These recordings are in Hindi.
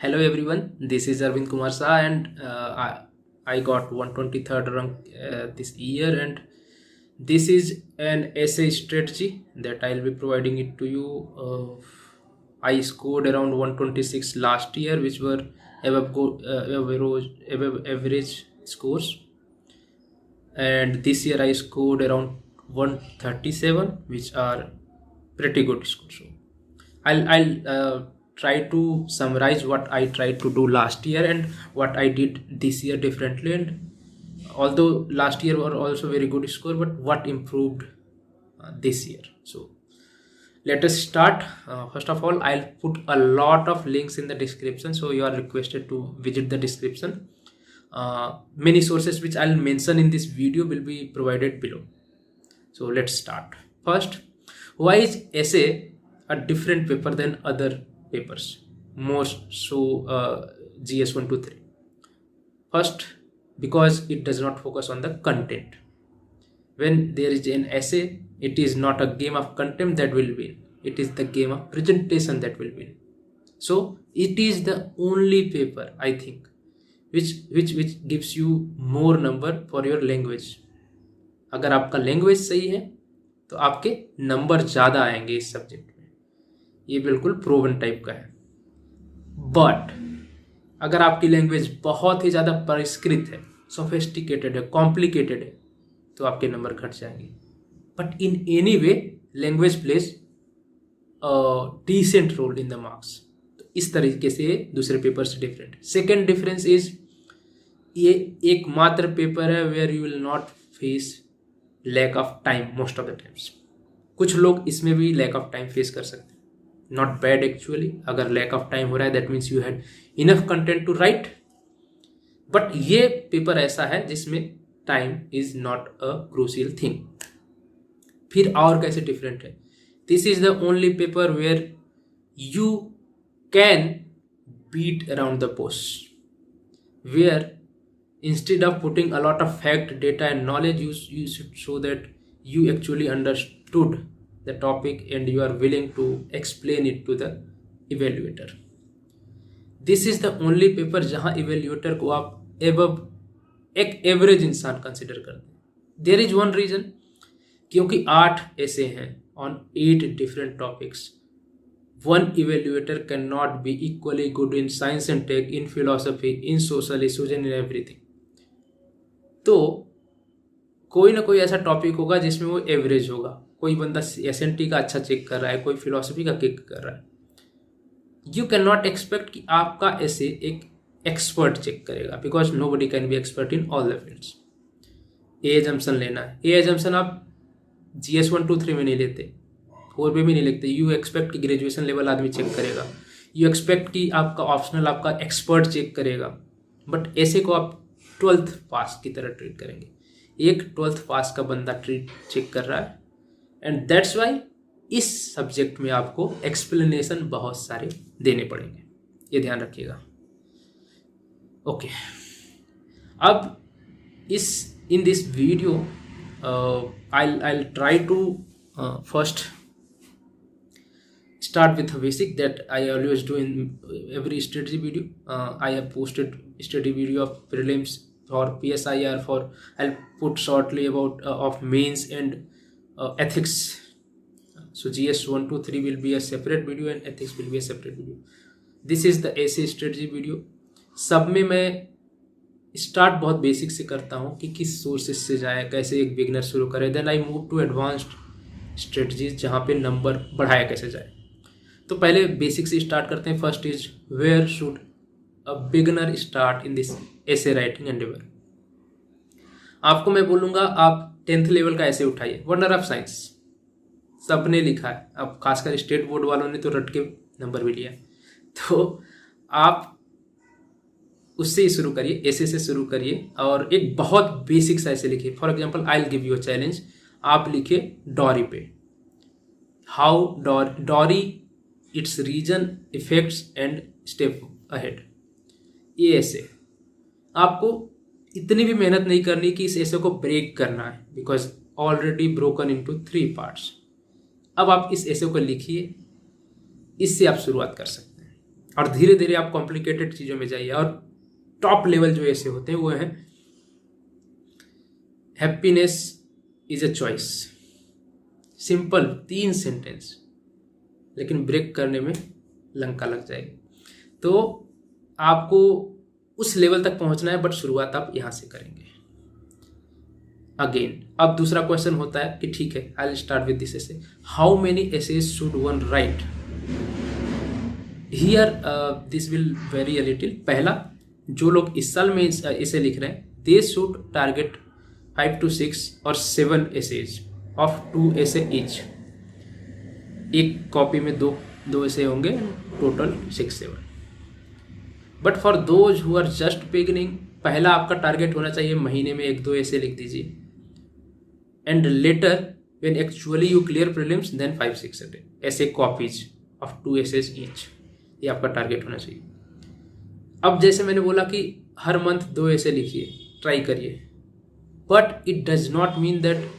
Hello everyone, this is Arvind Kumar Shah and I got 123rd rank this year, and this is an essay strategy that I'll be providing it to you. I scored around 126 last year, which were above average scores, and this year I scored around 137, which are pretty good scores. So I'll try to summarize what I tried to do last year and what I did this year differently. And although last year were also very good score, but what improved this year. So let us start. First of all, I'll put a lot of links in the description, so you are requested to visit the description. Many sources which I'll mention in this video will be provided below. So let's start. First, why is essay a different paper than other papers, more so GS 1 to 3? First, because it does not focus on the content. When there is an essay, it is not a game of content that will win, it is the game of presentation that will win. So it is the only paper, I think, which gives you more number for your language. अगर आपका लैंग्वेज सही है तो आपके नंबर ज़्यादा आएंगे इस सब्जेक्ट में, ये बिल्कुल प्रूवन टाइप का है. बट अगर आपकी लैंग्वेज बहुत ही ज़्यादा परिष्कृत है, सोफिस्टिकेटेड है, कॉम्प्लिकेटेड है, तो आपके नंबर घट जाएंगे. But in any way language plays decent role in the marks. तो इस तरीके से दूसरे पेपर से डिफरेंट. सेकेंड डिफरेंस इज, ये एकमात्र पेपर है where you will not face lack of time most of the times. कुछ लोग इसमें भी लैक ऑफ टाइम फेस कर सकते हैं, नॉट बैड एक्चुअली. अगर लैक ऑफ टाइम हो रहा है that means you had enough content to write. But ये पेपर ऐसा है जिसमें time is not a crucial thing. फिर और कैसे डिफरेंट है? This is the only paper where you can beat around the bush, where instead of putting a lot of fact, data and knowledge, you should show that you actually understood the topic and you are willing to explain it to the evaluator. This is the only paper जहाँ evaluator को आप एक एवरेज इंसान कंसिडर करते हैं. देयर इज वन रीजन, क्योंकि 8 ऐसे हैं on 8 different topics. One evaluator cannot be equally good in science and tech, in philosophy, in social issues and in everything. तो कोई ना कोई ऐसा टॉपिक होगा जिसमें वो एवरेज होगा. कोई बंदा एसएनटी का अच्छा चेक कर रहा है, कोई फिलोसफी का चेक कर रहा है. यू कैन नॉट एक्सपेक्ट कि आपका ऐसे एक एक्सपर्ट चेक करेगा, because nobody can be expert in all the fields. A assumption लेना है, ए एजम्पशन आप GS 1 2 3 में नहीं लेते, 4 में भी नहीं लिखते. यू एक्सपेक्ट कि ग्रेजुएशन लेवल आदमी चेक करेगा, यू एक्सपेक्ट कि आपका ऑप्शनल आपका एक्सपर्ट चेक करेगा. बट ऐसे को आप 12th पास की तरह ट्रीट करेंगे. एक 12th पास का बंदा चेक कर रहा है, एंड दैट्स वाई इस सब्जेक्ट में आपको एक्सप्लेनेशन बहुत सारे देने पड़ेंगे, ये ध्यान रखिएगा. ओके, अब in this video I'll try to first start with a basic that I always do in every strategy video. I have posted study video of prelims for PSIR, for I'll put shortly about of mains and ethics. So GS 1 2 3 will be a separate video and ethics will be a separate video. This is the essay strategy video. सब में मैं स्टार्ट बहुत बेसिक से करता हूँ कि किस सोर्सेस से जाए, कैसे एक बिगनर शुरू करे. Then I move to advanced strategies जहाँ पे नंबर बढ़ाया कैसे जाए. तो पहले बेसिक से स्टार्ट करते हैं. First is, where should a beginner start in this essay writing endeavour. आपको मैं बोलूँगा आप 10th लेवल का ऐसे उठाइए. वंडर ऑफ साइंस सबने लिखा है, अब खासकर स्टेट बोर्ड वालों ने तो रट के नंबर भी लिया. तो आप उससे ही शुरू करिए, ऐसे से शुरू करिए, और एक बहुत बेसिक सा ऐसे लिखिए. For example I will give you a challenge. आप लिखिए डॉरी पे, how dowry, its reason, effects and step ahead. ये ऐसे आपको इतनी भी मेहनत नहीं करनी कि इस ऐसे को ब्रेक करना है, because already broken into 3 parts. अब आप इस ऐसे को लिखिए, इससे आप शुरुआत कर सकते हैं. और धीरे धीरे आप कॉम्प्लिकेटेड चीज़ों में जाइए। और टॉप लेवल जो ऐसे होते हैं वो हैं happiness is a choice. Simple 3 sentence, लेकिन ब्रेक करने में लंका लग जाएगी। तो आपको उस लेवल तक पहुंचना है, बट शुरुआत आप यहां से करेंगे। अगेन अब दूसरा क्वेश्चन होता है कि ठीक है, I will start with this essay. How many essays should one write? Here this will very a little. पहला, जो लोग इस साल में इसे लिख रहे हैं, दे शुड टारगेट 5 to 6 और 7 एसेज ऑफ 2 एसे ईच। एक कॉपी में दो ऐसे होंगे, total 6-7। But for those who are just beginning, पहला आपका टारगेट होना चाहिए महीने में 1-2 ऐसे लिख दीजिए। And later when actually you clear prelims then 5-6 essay copies of 2 essays each, ये आपका टारगेट होना चाहिए। अब जैसे मैंने बोला कि हर मंथ 2 ऐसे लिखिए, ट्राई करिए, but it does not mean that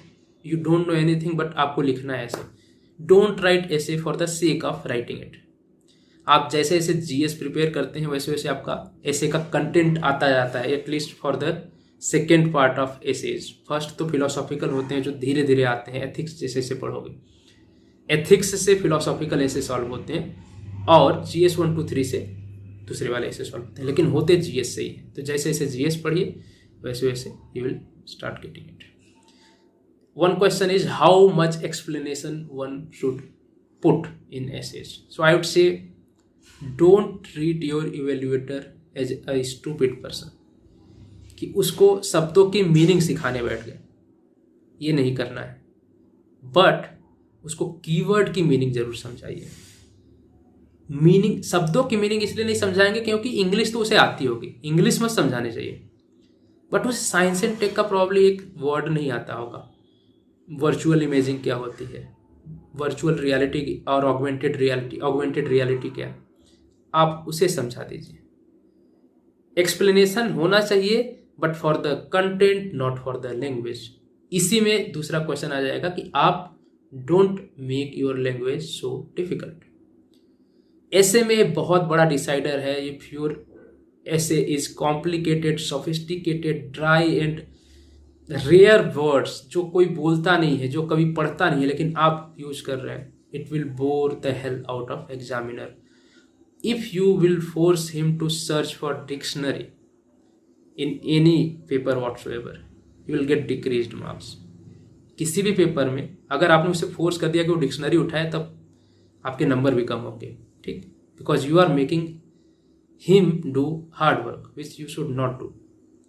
you don't know anything, but आपको लिखना है ऐसे। डोंट राइट ऐसे for the sake of writing it. आप जैसे जैसे जीएस प्रिपेयर करते हैं वैसे वैसे आपका ऐसे का कंटेंट आता जाता है, at least for the second part of essays. First तो फिलोसॉफिकल होते हैं जो धीरे धीरे आते हैं, एथिक्स जैसे जैसे पढ़ोगे, एथिक्स से फिलोसॉफिकल ऐसे सॉल्व होते हैं, और जीएस 1 to 3 से दूसरे वाले ऐसे सॉल्व होते हैं, लेकिन होते जीएस से ही है। तो जैसे जैसे जीएस पढ़िए वैसे वैसे you will start getting it. One question is how much explanation one should put in essays. So I would say don't treat your evaluator as a stupid person, कि उसको शब्दों की मीनिंग सिखाने बैठ गए, ये नहीं करना है। बट उसको कीवर्ड की मीनिंग जरूर समझाइए। मीनिंग, शब्दों की मीनिंग इसलिए नहीं समझाएंगे क्योंकि इंग्लिश तो उसे आती होगी, इंग्लिश मत समझाने चाहिए। बट उसे साइंस एंड टेक का प्रॉब्लम एक वर्ड नहीं आता होगा। वर्चुअल इमेजिंग क्या होती है, वर्चुअल रियलिटी और ऑगमेंटेड रियलिटी क्या, आप उसे समझा दीजिए। एक्सप्लेनेशन होना चाहिए but for the content not for the language. इसी में दूसरा क्वेश्चन आ जाएगा कि आप don't make your language so difficult. Essay में बहुत बड़ा डिसाइडर है if your essay is complicated, sophisticated, dry and rare words जो कोई बोलता नहीं है, जो कभी पढ़ता नहीं है, लेकिन आप यूज कर रहे हैं, it will bore the hell out of examiner. If you will force him to search for dictionary in any paper whatsoever, you will get decreased marks. किसी भी पेपर में अगर आपने उसे फोर्स कर दिया कि वो डिक्शनरी उठाए, तब आपके नंबर भी कम होंगे, ठीक, because you are making him do hard work which you should not do.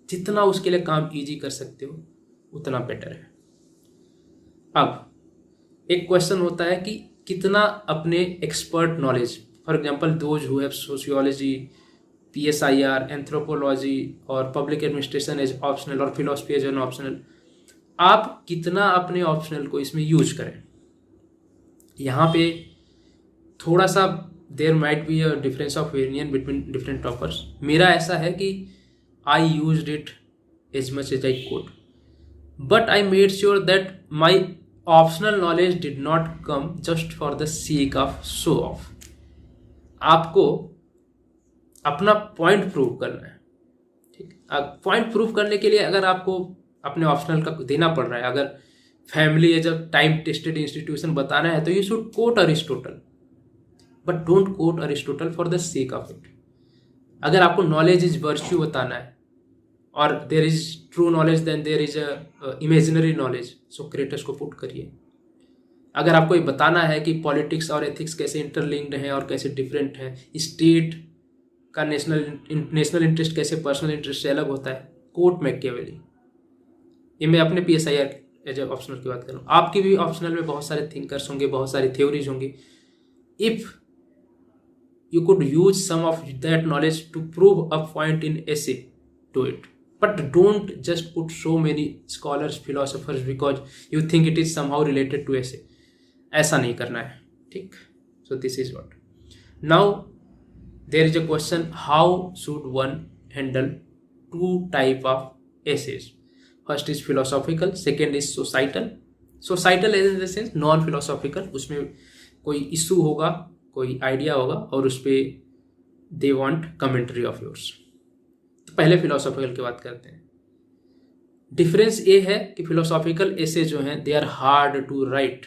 जितना उसके लिए काम इजी कर सकते हो उतना बेटर है। अब एक क्वेश्चन होता है कि कितना अपने expert knowledge, for example those who have sociology, PSIR, anthropology और पब्लिक एडमिनिस्ट्रेशन एज ऑप्शनल और फिलोसफी एज एन ऑप्शनल, आप कितना अपने ऑप्शनल को इसमें यूज करें। यहाँ पे थोड़ा सा there might be a difference of opinion between different toppers. मेरा ऐसा है कि I used it as much as I could, but I made sure that my optional knowledge did not come just for the sake of show off. आपको अपना पॉइंट प्रूव करना है, ठीक। पॉइंट प्रूव करने के लिए अगर आपको अपने ऑप्शनल का देना पड़ रहा है, अगर family as a time tested institution बताना है, तो you should quote Aristotle, but don't quote Aristotle for the sake of it. अगर आपको नॉलेज इज वर्च्यू बताना है और there is true knowledge then there is a imaginary knowledge, Socrates को पुट करिए। अगर आपको ये बताना है कि पॉलिटिक्स और एथिक्स कैसे इंटरलिंक्ड हैं और कैसे डिफरेंट है, स्टेट का नेशनल इंटरेस्ट कैसे पर्सनल इंटरेस्ट से अलग होता है, कोट मैकियावेली। ये मैं अपने PSIR एज ए ऑप्शनल की बात कर रहा हूँ। आपके भी ऑप्शनल में बहुत सारे थिंकर्स होंगे, बहुत सारी थ्योरीज होंगी। If you could use some of that knowledge to prove a point in essay, do it, but don't just put so many scholars, philosophers because you think it is somehow related to essay. ऐसा नहीं करना है, ठीक। So this is what. Now there is a question, how should one handle 2 type of essays? First is philosophical, second is societal. Societal in the sense non philosophical, उसमें कोई issue होगा, कोई आइडिया होगा और उस पर they want commentary of yours. तो पहले फिलोसॉफिकल की बात करते हैं। डिफरेंस ये है कि फिलोसॉफिकल ऐसे जो हैं they are hard to write,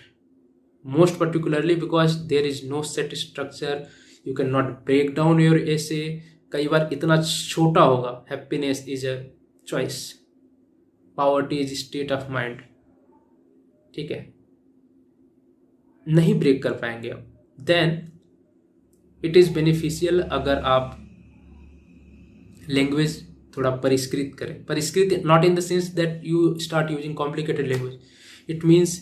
most particularly because there is no set structure, you can not break down your essay. कई बार इतना छोटा होगा, happiness is a choice, poverty is state of mind, ठीक है, नहीं ब्रेक कर पाएंगे आप। देन इट इज बेनिफिशियल अगर आप लैंग्वेज थोड़ा परिष्कृत करें। परिष्कृत not in the sense that you start using complicated language, it means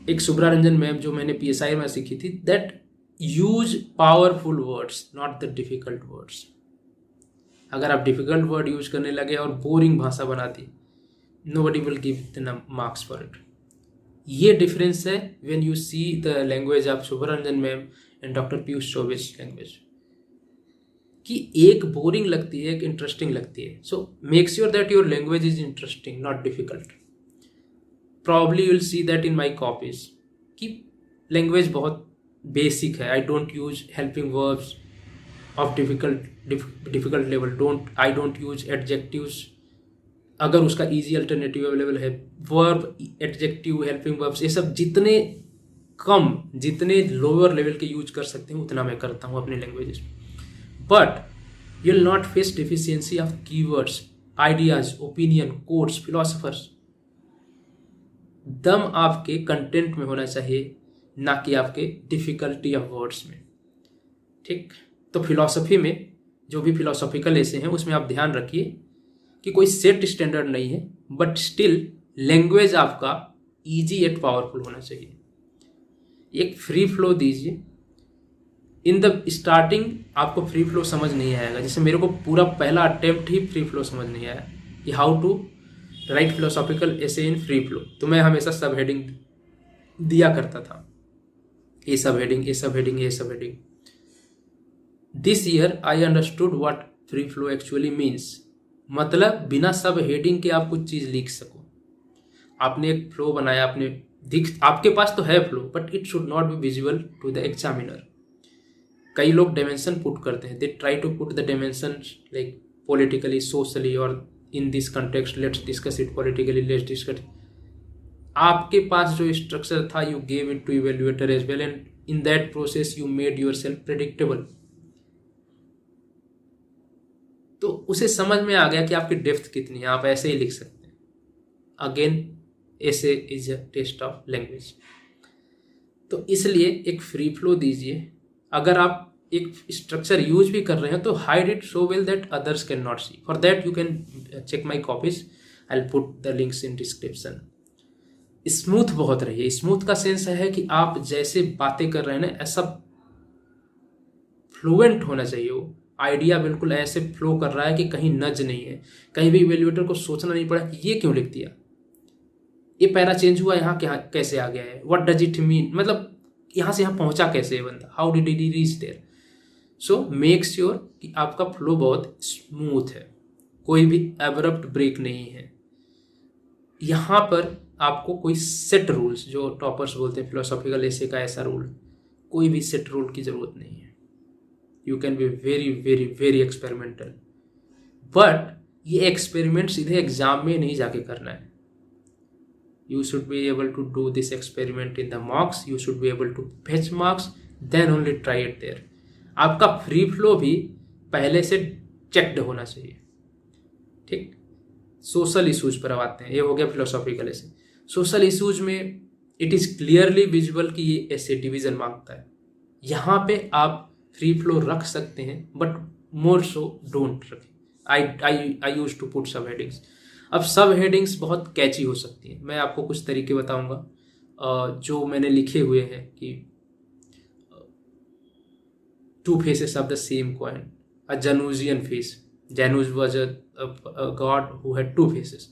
एक शुभ्रा रंजन मैम जो मैंने PSI में सीखी थी, that use powerful words not the difficult words. अगर आप डिफिकल्ट वर्ड यूज करने लगे और बोरिंग भाषा बना दी, nobody will give the marks for it. ये डिफरेंस है when you see the language of Shubhra Ranjan ma'am and doctor Piyush Choubey language, कि एक बोरिंग लगती है, एक इंटरेस्टिंग लगती है। सो make sure that your language is interesting not difficult. Probably you will see that in my copies कि लैंग्वेज बहुत बेसिक है, I don't use helping verbs of difficult level, I don't use adjectives अगर उसका इजी अल्टरनेटिव अवेलेबल है। वर्ब, एडजेक्टिव, हेल्पिंग वर्ब्स, ये सब जितने लोअर लेवल के यूज कर सकते हैं उतना मैं करता हूँ अपने लैंग्वेजेस में। But you will not face deficiency of keywords, ideas, opinion, quotes, philosophers. दम आपके कंटेंट में होना चाहिए, ना कि आपके डिफिकल्टी ऑफ वर्ड्स में, ठीक। तो फिलॉसफी में जो भी फिलोसॉफिकल ऐसे हैं उसमें आप ध्यान रखिए कि कोई सेट स्टैंडर्ड नहीं है, बट स्टिल लैंग्वेज आपका इजी एट पावरफुल होना चाहिए। एक फ्री फ्लो दीजिए। इन द स्टार्टिंग आपको फ्री फ्लो समझ नहीं आएगा, जैसे मेरे को पूरा पहला अटेम्प्ट ही फ्री फ्लो समझ नहीं आया कि हाउ टू राइट फिलोसॉफिकल ऐसे इन फ्री फ्लो। तो मैं हमेशा सब हेडिंग दिया करता था, ये सब हेडिंग, ये सब हेडिंग, ये सब heading. This year I understood what free flow actually means. मतलब बिना सब हेडिंग के आप कुछ चीज़ लिख सको। आपने एक फ्लो बनाया, आपके पास तो है flow, but it should not be visible to the examiner. कई लोग डायमेंशन पुट करते हैं, they try to put the dimension like politically, socially, और in this context let's discuss it politically, let's discuss. आपके पास जो स्ट्रक्चर था you gave it to evaluator as well, and in that process you made yourself predictable. तो उसे समझ में आ गया कि आपकी डेप्थ कितनी है, आप ऐसे ही लिख सकते हैं। Again essay is a test of language. तो इसलिए एक फ्री फ्लो दीजिए। अगर आप एक स्ट्रक्चर यूज भी कर रहे हैं तो hide it so well that others can not see. For that you can check my copies, I will put the links in description. Smooth बहुत रहिए। स्मूथ का सेंस है कि आप जैसे बातें कर रहे हैं ना, ऐसा फ्लुएंट होना चाहिए। वो आइडिया बिल्कुल ऐसे फ्लो कर रहा है कि कहीं नज नहीं है, कहीं भी इवेल्युएटर को सोचना नहीं पड़ा कि ये क्यों लिख दिया, ये पैरा चेंज हुआ, यहाँ क्या कैसे आ गया है, व्हाट डज इट मीन, मतलब यहाँ से यहाँ पहुंचा कैसे है बंदा, how did he reach there. So make sure कि आपका फ्लो बहुत स्मूथ है, कोई भी एब्रप्ट ब्रेक नहीं है। यहाँ पर आपको कोई सेट रूल्स, जो टॉपर्स बोलते हैं फिलोसॉफिकल ऐसे का ऐसा रूल, कोई भी सेट रूल की जरूरत नहीं है। You can be very very very experimental, but ये एक्सपेरिमेंट सीधे एग्जाम में नहीं जाके करना है। You should be able to do this experiment in the marks. You should be able to fetch marks, then only try it there. आपका फ्री फ्लो भी पहले से चेक्ड होना चाहिए, ठीक। सोशल इश्यूज पर अब आते हैं। ये हो गया फिलोसॉफिकल ऐसे। सोशल इश्यूज में इट इज क्लियरली विजिबल कि ये ऐसे डिवीजन मांगता है। यहाँ पे आप फ्री फ्लो रख सकते हैं, बट मोर सो डोंट रखें। आई यूज टू पुट सब हेडिंग्स। अब सब हेडिंग्स बहुत कैची हो सकती हैं। मैं आपको कुछ तरीके बताऊंगा जो मैंने लिखे हुए हैं कि two faces of the same coin, a Janusian face, Janus was a god who had two faces,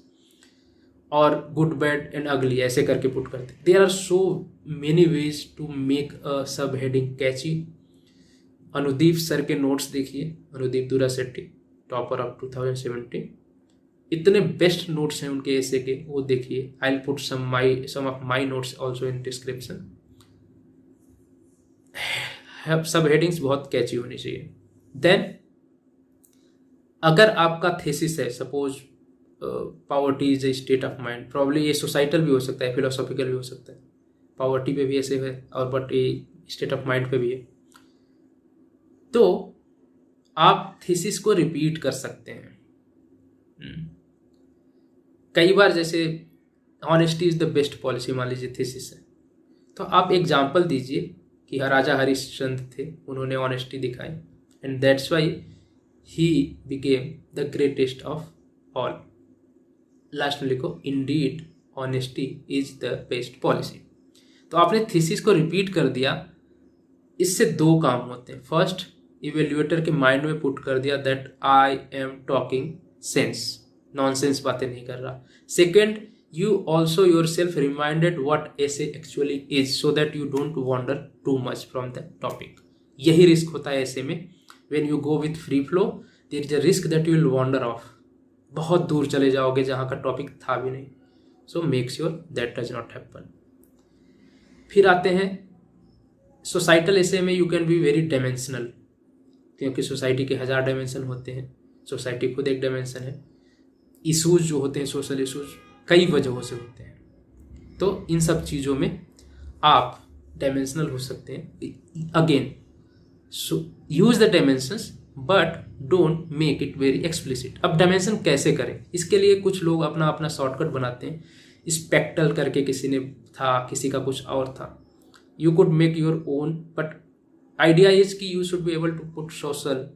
और गुड बैड एंड अगली ऐसे करके पुट करते। There are so many ways to make a sub heading catchy. Anudeep sir के नोट्स देखिए, अनुदीप दुरा शेट्टी, टॉपर ऑफ 2017, इतने बेस्ट नोट्स हैं उनके ऐसे के, वो देखिए। I will put some of my notes also in description. Subheadings बहुत कैची होनी चाहिए। देन अगर आपका थेसिस है, suppose poverty is a state of mind, probably ये सोसाइटल भी हो सकता है, फिलोसॉफिकल भी हो सकता है, पॉवर्टी पे भी ऐसे है और बट ये स्टेट ऑफ माइंड पे भी है, तो आप थीसिस को रिपीट कर सकते हैं। कई बार जैसे honesty is the best policy मान लीजिए थीसिस है, तो आप एग्जाम्पल दीजिए कि राजा हरिश्चंद्र थे, उन्होंने ऑनेस्टी दिखाई and that's why he became the greatest of all. Last में लिखो Indeed honesty is the best policy. तो आपने थीसिस को रिपीट कर दिया, इससे दो काम होते हैं। फर्स्ट, इवेल्युएटर के माइंड में पुट कर दिया that I am talking sense, nonsense बातें नहीं कर रहा। Second, you also yourself reminded what essay actually is so that you don't wander too much from the topic। यही रिस्क होता है ऐसे में, when you go with free flow there is a risk that you will wander off, बहुत दूर चले जाओगे जहाँ का टॉपिक था भी नहीं। so make sure that does not happen। फिर आते हैं सोसाइटल ऐसे में, you can be very dimensional, क्योंकि सोसाइटी के 1000 डायमेंशन होते हैं, सोसाइटी खुद एक डायमेंशन है। इशूज जो होते हैं, सोशल इशूज कई वजहों से होते हैं, तो इन सब चीज़ों में आप डायमेंशनल हो सकते हैं। Again use the dimensions but don't make it very explicit. अब डायमेंशन कैसे करें, इसके लिए कुछ लोग अपना अपना शॉर्टकट बनाते हैं। स्पेक्ट्रल करके किसी ने था, किसी का कुछ और था। You could make your own, but idea is कि you should be able to put social,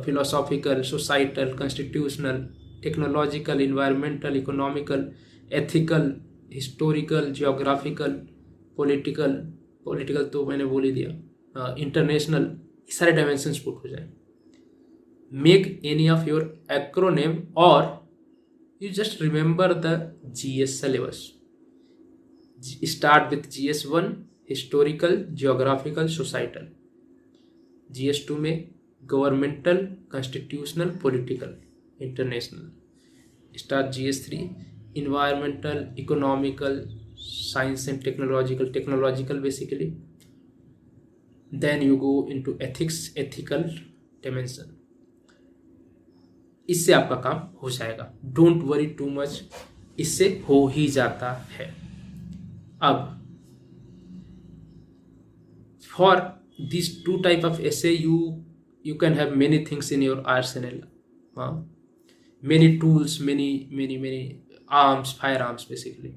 philosophical, societal, constitutional, technological, environmental, economical, ethical, historical, geographical, political तो मैंने बोल ही दिया, इंटरनेशनल, ये सारे डायमेंशंस पुट हो जाए। Make any of your acronym और you just remember the GS syllabus. Start with GS1 historical, geographical, societal. GS2 में governmental, constitutional, political, international. Start GS3 environmental, economical, science and technological basically. Then you go into ethics, ethical dimension. इससे आपका काम हो जाएगा, डोंट वरी टू मच, इससे हो ही जाता है। अब for this 2 type of essay you can have many things in your arsenal, many tools, many arms, firearms basically।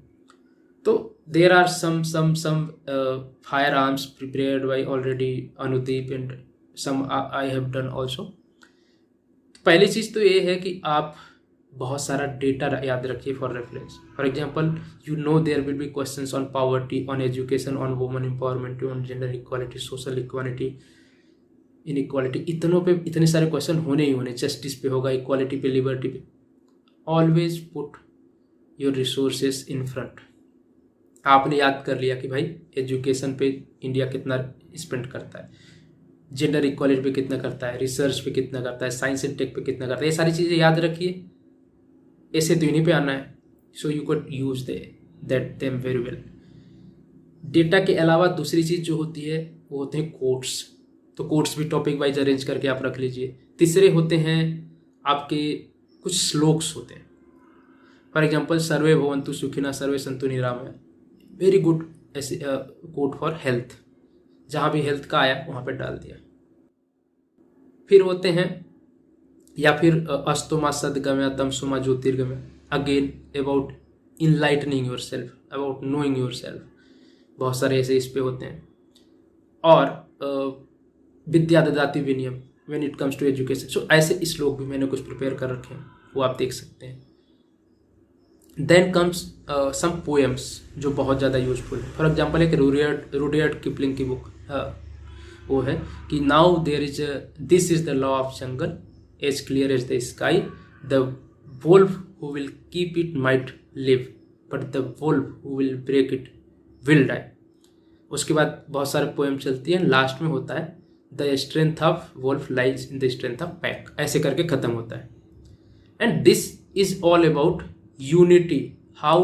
So there are some firearms prepared by already Anudeep and some I have done also। पहली चीज तो ये है कि आप बहुत सारा डेटा याद रखिए for reference. For example, you know there will be questions on poverty, on education, on women empowerment, on gender equality, social equality, inequality, इतने सारे क्वेश्चन होने ही होने। जस्टिस पे होगा, इक्वालिटी पे, लिबर्टी पे। Always put your resources in front. आपने याद कर लिया कि भाई एजुकेशन पे इंडिया कितना स्पेंड करता है, जेंडर इक्वालिटी पे कितना करता है, रिसर्च पे कितना करता है, साइंस एंड टेक पे कितना करता है, ये सारी चीज़ें याद रखिए। ऐसे तो इन्हीं पे आना है, so you could use that them very well. Data के अलावा दूसरी चीज़ जो होती है वो होते हैं कोट्स। तो कोट्स भी टॉपिक वाइज अरेंज करके आप रख लीजिए। तीसरे होते हैं आपके कुछ श्लोक्स होते हैं। फॉर एग्जाम्पल, सर्वे भवन्तु सुखिनः सर्वे सन्तु निरामया, वेरी गुड ऐसे कोट फॉर हेल्थ। जहाँ भी हेल्थ का आया वहाँ पे डाल दिया। फिर होते हैं या फिर अस्तोमा सद्गमय तमसोमा ज्योतिर्गमय, again about enlightening yourself, about knowing yourself. बहुत सारे ऐसे इस पे होते हैं। और विद्या ददाति विनयम when it comes to education. So ऐसे श्लोक भी मैंने कुछ प्रिपेयर कर रखे हैं, वो आप देख सकते हैं। देन कम्स सम पोएम्स जो बहुत ज़्यादा यूजफुल है। फॉर एग्जाम्पल, एक रुडयार्ड किपलिंग की बुक वो है कि now there is this is the law of jungle, as clear as the sky, the wolf who will keep it might live but the wolf who will break it will die. उसके बाद बहुत सारे पोएम चलती हैं, लास्ट में होता है the strength of wolf lies in the strength of pack, ऐसे करके खत्म होता है। And this is all about unity, how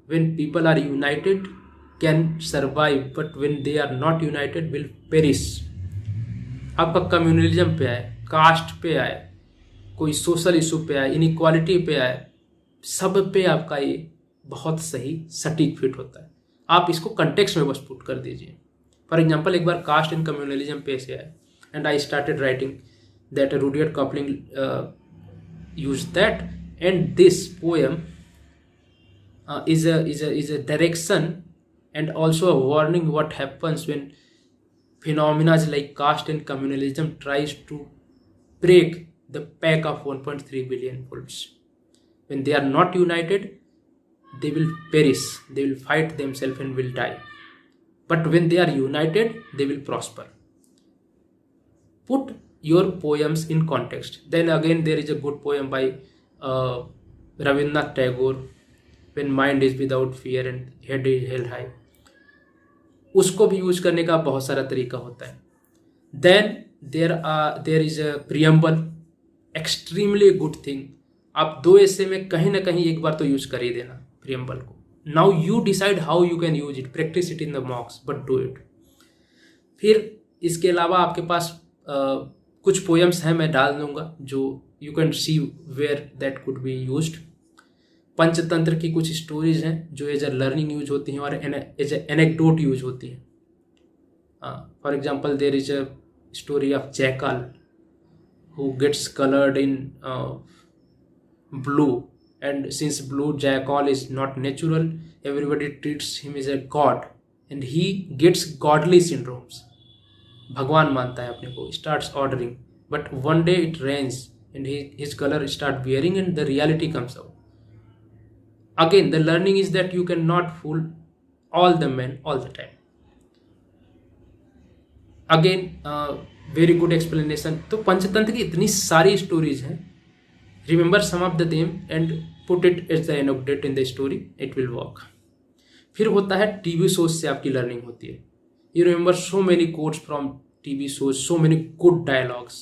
when people are united can survive but when they are not united will perish। आपका कम्युनलिज्म पे आए, कास्ट पे आए, कोई सोशल इशू पे आए, इनइक्वालिटी पे आए, सब पे आपका ये बहुत सही सटीक फिट होता है। आप इसको कंटेक्स्ट में बस पुट कर दीजिए। फॉर एग्जाम्पल, एक बार कास्ट एंड कम्युनलिज्म पे से आए and I started writing that Rudyard Kipling use that, and this poem is a direction and also a warning what happens when phenomena like caste and communalism tries to break the pack of 1.3 billion wolves. When they are not united, they will perish, they will fight themselves and will die. But when they are united, they will prosper. Put your poems in context. Then again, there is a good poem by Rabindranath Tagore, when mind is without fear and head is held high. उसको भी यूज करने का बहुत सारा तरीका होता है. Then there is a preamble, extremely good thing. आप 2 ऐसे में कहीं ना कहीं एक बार तो यूज कर ही देना preamble को. Now you decide how you can use it, practice it in the mocks, but do it. फिर इसके अलावा आपके पास कुछ पोएम्स हैं, मैं डाल दूंगा, जो you can see where that could be used. Panchatantra की कुछ स्टोरीज हैं जो एज अ लर्निंग यूज होती हैं और एज ए एनेक्डोट यूज होती हैं. For example, there is a story of jackal who gets coloured in blue, and since blue jackal is not natural, everybody treats him is a god and he gets godly syndromes. भगवान मानता है अपने को, starts ordering, but one day it rains and his colour start bearing and the reality comes out. Again, the learning is that you cannot fool all the men all the time. Again, very good explanation. तो पंचतंत्र की इतनी सारी स्टोरीज हैं. Remember some of the them and put it as the anecdote in the story. It will work. फिर होता है टीवी शोज से आपकी लर्निंग होती है. You remember so many quotes from TV shows, so many good dialogues.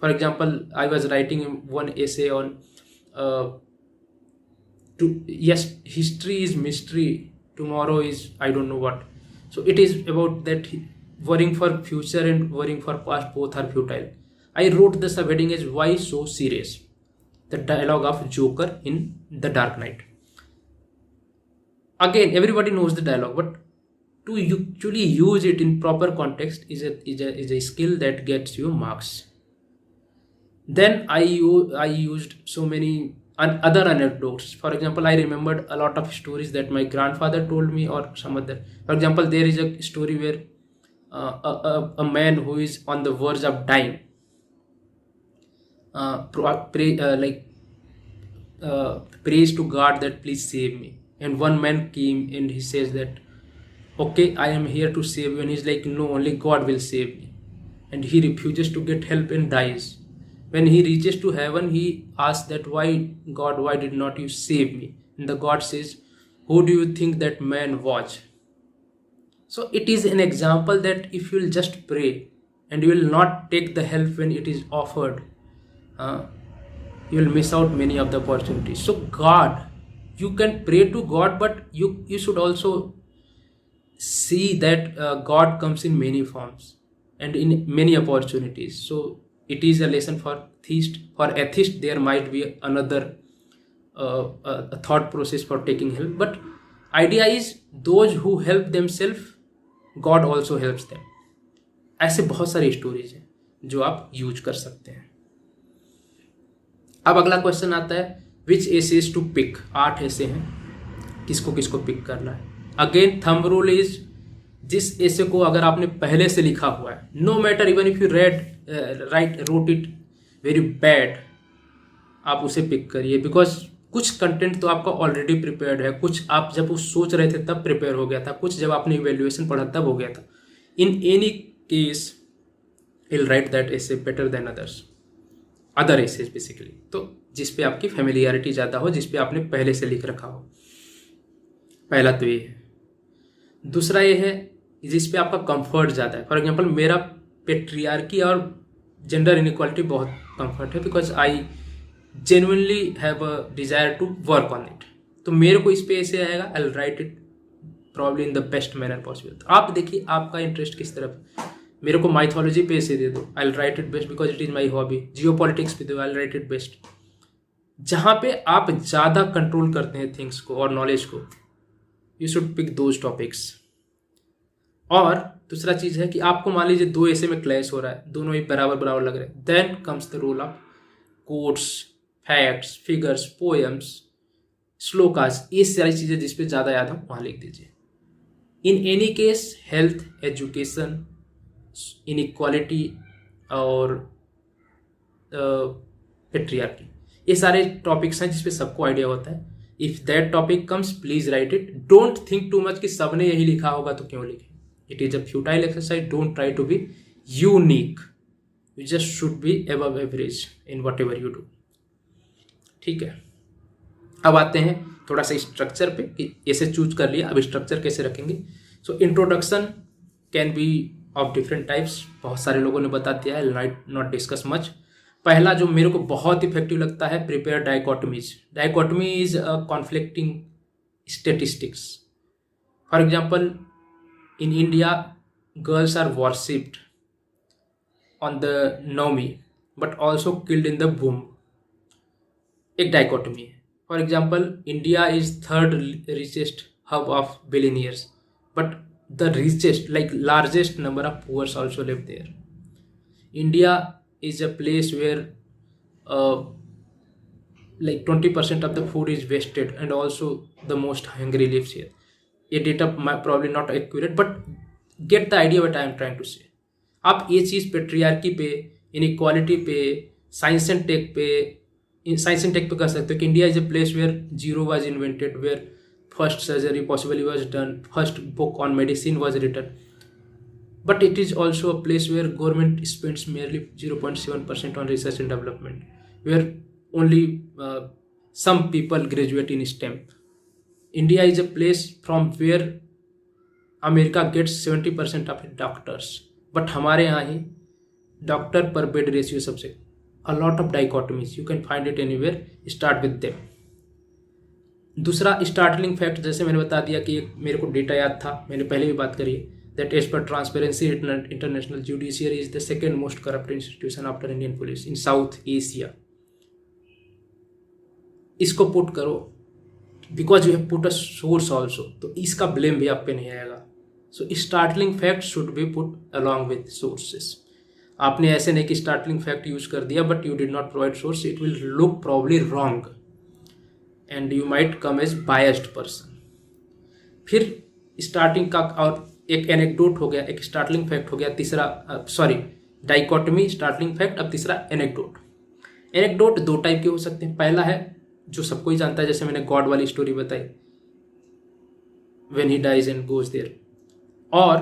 For example, I was writing one essay on yes, history is mystery, tomorrow is I don't know what. So it is about that worrying for future and worrying for past, both are futile. I wrote the subheading as why so serious, the dialogue of Joker in The Dark Knight. Again, everybody knows the dialogue, but to actually use it in proper context is a skill that gets you marks. Then I used so many other anecdotes. For example, I remembered a lot of stories that my grandfather told me or some other. For example, there is a story where a man who is on the verge of dying prays to God that please save me. And one man came and he says that, okay, I am here to save you. And he's like, no, only God will save me. And he refuses to get help and dies. When he reaches to heaven, he asks that, why God, why did not you save me? And the God says, who do you think that man was? So it is an example that if you will just pray and you will not take the help when it is offered, you will miss out many of the opportunities. So God, you can pray to God, but you should also see that God comes in many forms and in many opportunities. So it is a lesson for theist. For atheist, there might be another a thought process for taking help, but idea is those who help themselves, God also helps them. ऐसे बहुत सारी स्टोरीज हैं जो आप यूज कर सकते हैं. अब अगला क्वेश्चन आता है, विच एसेज टू पिक. 8 ऐसे हैं, किसको किसको पिक करना है. अगेन थंब रूल इज, जिस ऐसे को अगर आपने पहले से लिखा हुआ है, no matter even if you rote it very bad, आप उसे पिक करिए. बिकॉज कुछ कंटेंट तो आपका ऑलरेडी प्रिपेयर्ड है, कुछ आप जब उस सोच रहे थे तब प्रिपेयर हो गया था, कुछ जब आपने इवेल्युएशन पढ़ा तब हो गया था. In any case will write that essay better than other essays basically. तो जिस पे आपकी फेमिलियरिटी ज़्यादा हो, जिस पे आपने पहले से लिख रखा हो. पहला तो ये है. दूसरा ये है जिस पे आपका कंफर्ट ज़्यादा है. फॉर एग्जांपल, मेरा पेट्रियार्की और जेंडर इनइक्वालिटी बहुत कंफर्ट है, because I genuinely have a desire to work on it. तो मेरे को इस पे ऐसे आएगा, I will write it probably in the best manner possible. तो आप देखिए आपका इंटरेस्ट किस तरफ. मेरे को माइथोलॉजी पे ऐसे दे दो, आई will write it best because it is my hobby. Jio politics पे दो, आई विल राइट इट बेस्ट। जहाँ पे आप ज़्यादा कंट्रोल करते हैं थिंग्स को और नॉलेज को, you should pick those topics. और दूसरा चीज़ है कि आपको मान लीजिए दो ऐसे में क्लैश हो रहा है, दोनों ही बराबर बराबर लग रहे हैं, then comes the role of quotes, facts, figures, poems, shlokas, ये सारी चीज़ें जिस पे ज़्यादा याद हो वहाँ लिख दीजिए। In any case health, education, inequality और पेट्रियार्की, ये सारे टॉपिक्स हैं जिसपे सबको आइडिया होता है। If that topic comes please write it, don't think too much कि सबने यही लिखा होगा तो क्यों लिखे। It is a futile exercise, don't try to be unique, you just should be above average in whatever you do. ठीक है, अब आते हैं थोड़ा सा स्ट्रक्चर पे कि ऐसे चूज कर लिया, अब स्ट्रक्चर कैसे रखेंगे। So introduction can be of different types, बहुत सारे लोगों ने बता दिया है, लाइट नॉट डिस्कस मच। पहला जो मेरे को बहुत इफेक्टिव लगता है, prepare dichotomies. Dichotomy is a conflicting statistics. For example, in India girls are worshipped on the Navami but also killed in the womb, एक डाइकोटमी है। For example, India is third richest hub of billionaires but the richest, like largest number of poor also live there. India is a place where like 20% of the food is wasted and also the most hungry lives here. ये data probably not accurate but get the idea what I am trying to say. आप ये चीज़ पेट्रियार्की पे, इनइक्वालिटी पे, साइंस एंड टेक पे, साइंस एंड टेक पे कर सकते हो कि India is a place where zero was invented, where first surgery possibly was done, first book on medicine was written, but it is also a place where government spends merely 0.7% on research and development, where only some people graduate in STEM. India is a place from where America gets 70% of its doctors, but हमारे यहाँ ही डॉक्टर पर बेड रेशियो सबसे, a lot of dichotomies, you can find it anywhere, start with them. दूसरा स्टार्टलिंग फैक्ट, जैसे मैंने बता दिया कि एक मेरे को डेटा याद था, मैंने पहले भी बात करी, that as per transparency international judiciary is the second most corrupt institution after Indian police in South Asia. इसको पुट करो because you have put a source also, तो इसका ब्लेम भी आप पे नहीं आएगा। So startling fact should be put along with sources. आपने ऐसे नहीं कि स्टार्टलिंग फैक्ट यूज कर दिया but you did not provide source, it will look probably wrong and you might come as biased person. फिर स्टार्टिंग का और एक एनेक्डोट हो गया, एक स्टार्टलिंग फैक्ट हो गया, तीसरा सॉरी डाइकोटमी, स्टार्टलिंग फैक्ट, अब तीसरा एनेक्डोट। एनेक्डोट दो टाइप के हो सकते हैं। पहला है जो सबको ही जानता है, जैसे मैंने गॉड वाली स्टोरी बताई, when he dies and goes there, और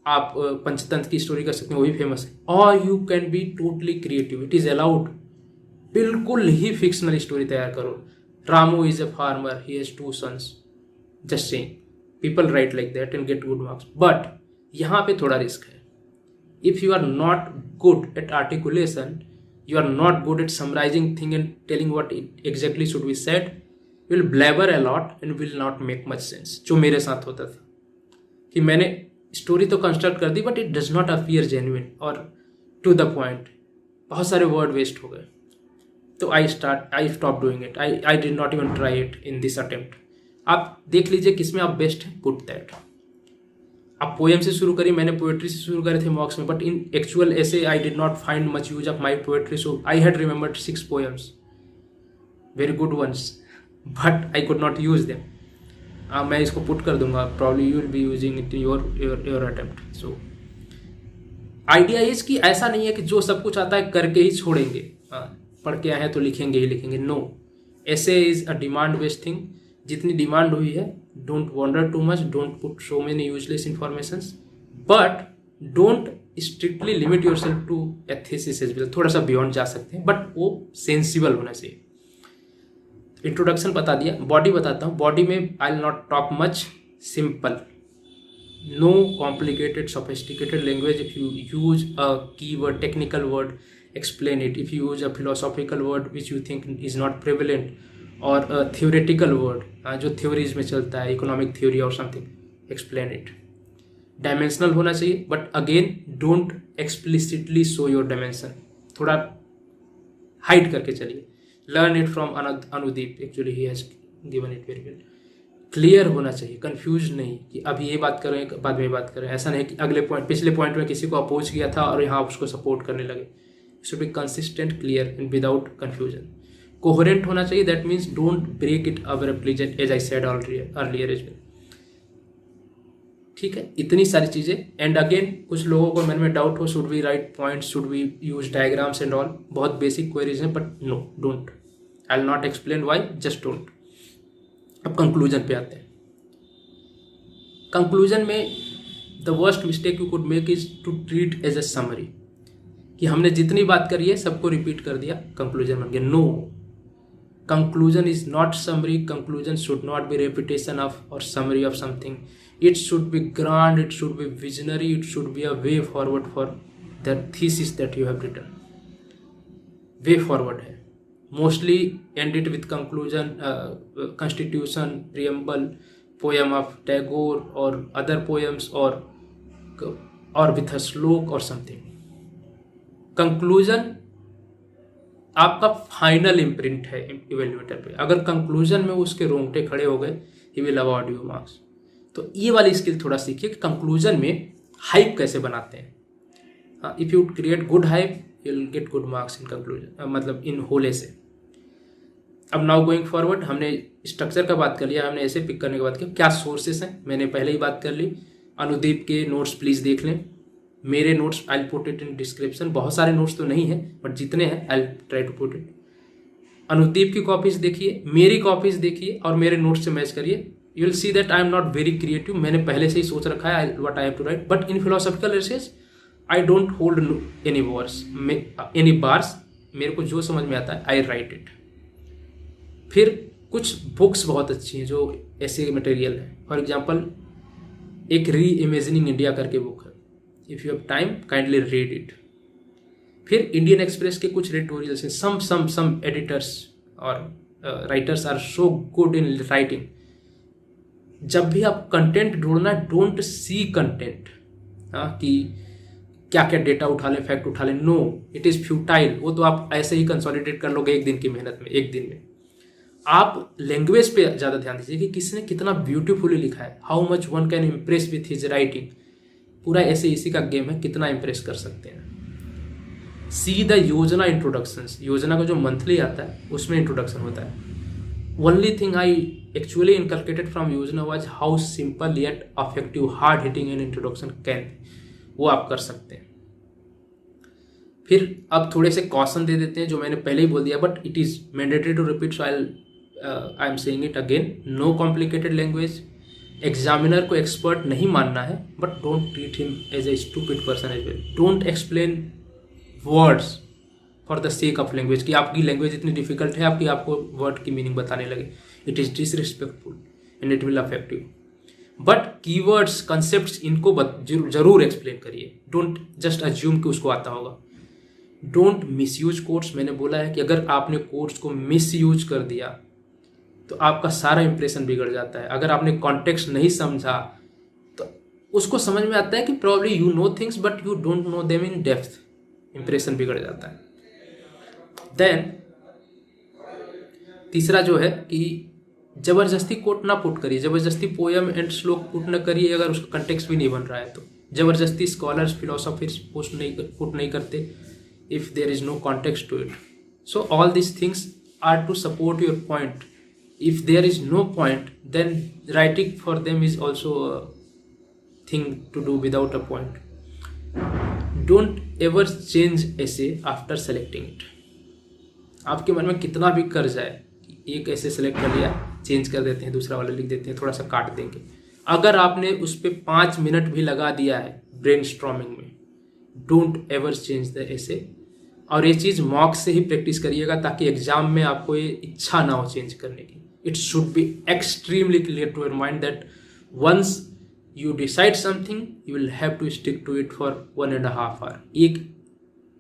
आप पंचतंत्र की स्टोरी कर सकते हैं, वो भी फेमस है। और you can be totally creative, it is allowed, बिल्कुल ही फिक्शनल स्टोरी तैयार करो। Ramu is a farmer, he has 2 sons, just saying, people write like that and get good marks, but यहाँ पे थोड़ा रिस्क है। if you are not good at articulation, you are not good at summarizing thing and telling what exactly should be said, you will blabber a lot and will not make much sense, जो मेरे साथ होता था कि मैंने स्टोरी तो कंस्ट्रक्ट कर दी but it does not appear genuine और टू द पॉइंट, बहुत सारे वर्ड वेस्ट हो गए, तो I stop doing it, I did not even try it in this attempt. आप देख लीजिए किसमें आप बेस्ट हैं, पुट दैट। आप पोएम से शुरू करिए, मैंने पोएट्री से शुरू करे थे मॉक्स में, but in actual essay I did not find much use of my poetry, so I had remembered 6 poems, very good ones, but I could not use them. मैं इसको पुट कर दूंगा, probably you will be using it in your attempt. So idea is कि ऐसा नहीं है कि जो सब कुछ आता है करके ही छोड़ेंगे, पढ़ के आए हैं तो लिखेंगे ही लिखेंगे, no, essay is a demand based thing. जितनी डिमांड हुई है, don't wonder too much, don't put so many useless informations, but don't strictly limit yourself to a thesis as well, थोड़ा सा बियॉन्ड जा सकते हैं बट वो सेंसिबल होना चाहिए। इंट्रोडक्शन बता दिया, बॉडी बताता हूँ। बॉडी में आई will not talk much, simple, no complicated sophisticated language. If you use a keyword, technical word, explain it. If you use a philosophical word which you think is not prevalent or a theoretical word जो theories में चलता है, economic theory or something, explain it. Dimensional होना चाहिए, but again don't explicitly show your dimension, थोड़ा हाइड करके चलिए. Learn it from Anudeep, actually he has given it very well. Clear होना चाहिए, कंफ्यूज नहीं कि अभी ये बात कर रहे हैं बाद में ये बात कर रहे हैं. ऐसा नहीं कि अगले पॉइंट पिछले पॉइंट में किसी को अपोज किया था और यहाँ उसको सपोर्ट करने लगे. Should be consistent, clear and without confusion. Coherent होना चाहिए, that means don't break it abruptly as I said earlier as well. ठीक है, इतनी सारी चीज़ें. एंड अगेन कुछ लोगों को मन में डाउट हो, should we write points, should we use diagrams and all. बहुत बेसिक क्वेरीज हैं, but no, don't. I will not explain why, just don't. अब कंक्लूजन पे आते हैं. कंक्लूजन में the worst mistake you could make is to treat as a summary, कि हमने जितनी बात करी है सबको रिपीट कर दिया, कंक्लूजन बन गया. No, conclusion is not summary. Conclusion should not be repetition of और summary of something. It should be grand, it should be visionary, it should be a way forward for the thesis that you have written. Way forward है. Mostly end it with conclusion, constitution, preamble, poem of Tagore or other poems, or with a slok or something. Conclusion आपका फाइनल इम्प्रिंट है इवेल्युएटर पे. अगर कंक्लूजन में उसके रोंगटे खड़े हो गए, he will award you marks. तो ये वाली स्किल थोड़ा सीखिए कि कंक्लूजन में हाइप कैसे बनाते हैं. हाँ, if you create good hype you will get good marks in conclusion, मतलब इन होल ऐसे. अब नाउ गोइंग फॉरवर्ड, हमने स्ट्रक्चर का बात कर लिया, हमने ऐसे पिक करने के बाद क्या सोर्सेस हैं मैंने पहले ही बात कर ली. अनुदीप के नोट्स प्लीज़ देख लें. मेरे notes I put it in description. बहुत सारे नोट्स तो नहीं है, बट जितने हैं I try to put it. Anudeep की कॉपीज देखिए, मेरी कॉपीज देखिए और मेरे नोट्स से मैच करिए. You will see that I am not very creative. मैंने पहले से ही सोच रखा है what I have to write. But in philosophical essays, I don't hold any bars. मेरे को जो समझ में आता है I write it. फिर कुछ बुक्स बहुत अच्छी हैं जो ऐसे मटेरियल है. फॉर एग्जाम्पल एक री इमेजिनिंग इंडिया करके बुक है. If you have time kindly read it. फिर इंडियन एक्सप्रेस के कुछ एडिटोरियल्स हैं. सम एडिटर्स और writers are so good in writing. जब भी आप कंटेंट ढूंढना, डोंट सी कंटेंट कि क्या क्या डेटा उठा लें, फैक्ट उठा लें. No, it is futile. वो तो आप ऐसे ही कंसोलिडेट कर लोगे एक दिन की मेहनत में, एक दिन में. आप लैंग्वेज पे ज़्यादा ध्यान दीजिए कि किसने कितना ब्यूटीफुली लिखा है. How much one can impress with his writing. पूरा ऐसे इसी का गेम है, कितना इम्प्रेस कर सकते हैं. सी द योजना इंट्रोडक्शंस. योजना का जो मंथली आता है उसमें इंट्रोडक्शन होता है. Only thing I actually inculcated from Yojana was how simple yet effective, hard hitting an introduction can. वो आप कर सकते हैं. फिर अब थोड़े से कॉशन दे देते हैं जो मैंने पहले ही बोल दिया, but it is mandatory to repeat, so I am saying it again. No complicated language. Examiner को एक्सपर्ट नहीं मानना है, but don't treat him as a stupid person as well. Don't explain words for the sake of language, कि आपकी लैंग्वेज इतनी डिफिकल्ट है आपको वर्ड की मीनिंग बताने लगे. It is disrespectful and it will affect you. But keywords, concepts, इनको जरूर एक्सप्लेन करिए. डोंट जस्ट अज्यूम कि उसको आता होगा. Don't misuse quotes. मैंने बोला है कि अगर आपने कोट्स को मिसयूज कर दिया तो आपका सारा इंप्रेशन बिगड़ जाता है. अगर आपने कॉन्टेक्स्ट नहीं समझा तो उसको समझ में आता है कि probably you know things but you don't know them in depth. Impression बिगड़ जाता है. देन तीसरा जो है कि जबरदस्ती कोट ना पुट करिए. जबरदस्ती पोएम एंड श्लोक पुट न करिए अगर उसका कंटेक्स्ट भी नहीं बन रहा है तो. जबरदस्ती स्कॉलर्स, फिलोसोफर्स पुट नहीं करते if there is no context to it. So all this things are to support your point. If there is no point then writing for them is also thing to do without a point. Don't ever change essay after selecting it. आपके मन में कितना भी कर जाए, एक ऐसे सेलेक्ट कर लिया, चेंज कर देते हैं, दूसरा वाला लिख देते हैं, थोड़ा सा काट देंगे. अगर आपने उस पर 5 मिनट भी लगा दिया है ब्रेनस्टॉर्मिंग में, डोंट एवर चेंज द ऐसे. और ये चीज़ मॉक से ही प्रैक्टिस करिएगा ताकि एग्जाम में आपको ये इच्छा ना हो चेंज करने की. It should be extremely clear to your mind that once you decide something you will have to stick to it for 1.5 hour. एक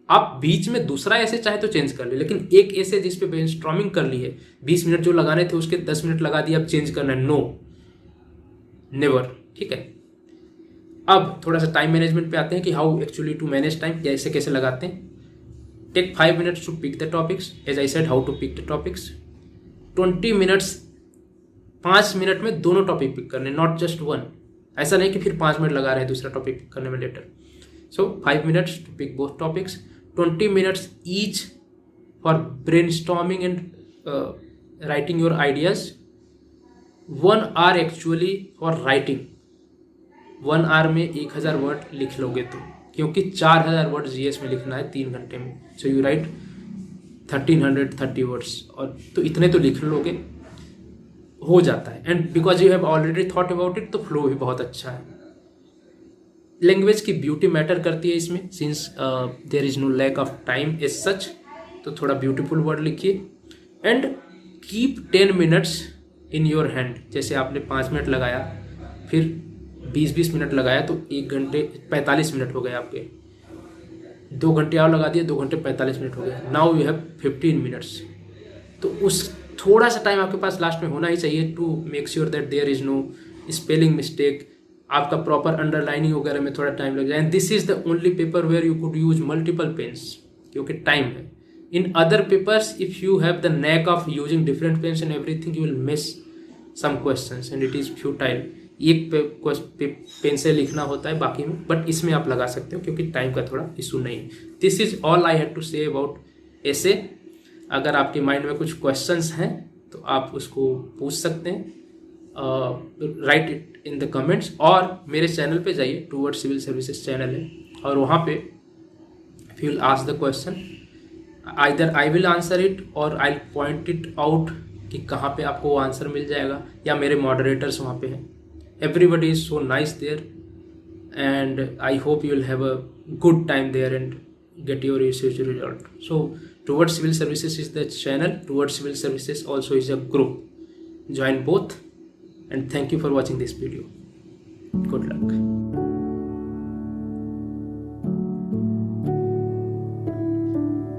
आप बीच में दूसरा ऐसे चाहे तो चेंज कर ले, लेकिन एक ऐसे जिस पे ब्रेनस्टॉर्मिंग कर ली है 20 मिनट जो लगाने थे उसके 10 मिनट लगा दिए, अब चेंज करना है. No, never. ठीक है. अब थोड़ा सा टाइम मैनेजमेंट पे आते हैं कि how actually to manage time, कैसे कैसे लगाते हैं. Take 5 minutes to pick the topics. As I said how to pick the topics. 20 minutes, 5 minute में दोनों टॉपिक पिक करने, नॉट जस्ट वन. ऐसा नहीं कि फिर 5 मिनट लगा रहे दूसरा टॉपिक पिक करने में later. So 5 minutes to pick both topics. 20 minutes each for brainstorming and writing your ideas. 1 hour actually for writing. 1 hour में 1000 वर्ड लिख लोगे तो, क्योंकि 4000 वर्ड जीएस में लिखना है 3 घंटे में. सो यू राइट 1330 वर्ड्स, और तो इतने तो लिख लोगे, हो जाता है. And because you have already thought about it, तो फ्लो भी बहुत अच्छा है. लैंग्वेज की ब्यूटी मैटर करती है इसमें, since there is no lack of time as such. तो थोड़ा ब्यूटीफुल वर्ड लिखिए. And keep 10 minutes in your hand. जैसे आपने 5 मिनट लगाया, फिर 20 मिनट लगाया, तो 1 घंटे 45 मिनट हो गए आपके. 2 घंटे और लगा दिए, 2 घंटे 45 मिनट हो गए. Now you have 15 minutes. तो उस थोड़ा सा टाइम आपके पास लास्ट में होना ही चाहिए to make sure that there is no spelling mistake. आपका प्रॉपर अंडरलाइनिंग वगैरह में थोड़ा टाइम लग जाए. And this is the only paper where you could use multiple pens, क्योंकि टाइम है. In other papers if you have the knack of using different pens and everything, you will miss some questions and it is futile. एक पेन से लिखना होता है बाकी में, बट इसमें आप लगा सकते हो क्योंकि टाइम का थोड़ा इशू नहीं है. This is all I had to say about ऐसे. अगर आपके माइंड में कुछ क्वेश्चंस हैं तो आप उसको पूछ सकते हैं, right it in the comments. और मेरे चैनल पे जाइए, टूवर्ड्स सिविल सर्विसेज चैनल है, और वहाँ पे if you will ask the question, either I will answer it और आई पॉइंट इट आउट कि कहाँ पे आपको वो आंसर मिल जाएगा, या मेरे मॉडरेटर्स वहाँ पे हैं. Everybody is so nice there, and I hope you will have a good time there and get your research result. So Towards Civil Services is the channel, Towards Civil Services also is a group. Join both, and thank you for watching this video. Good luck.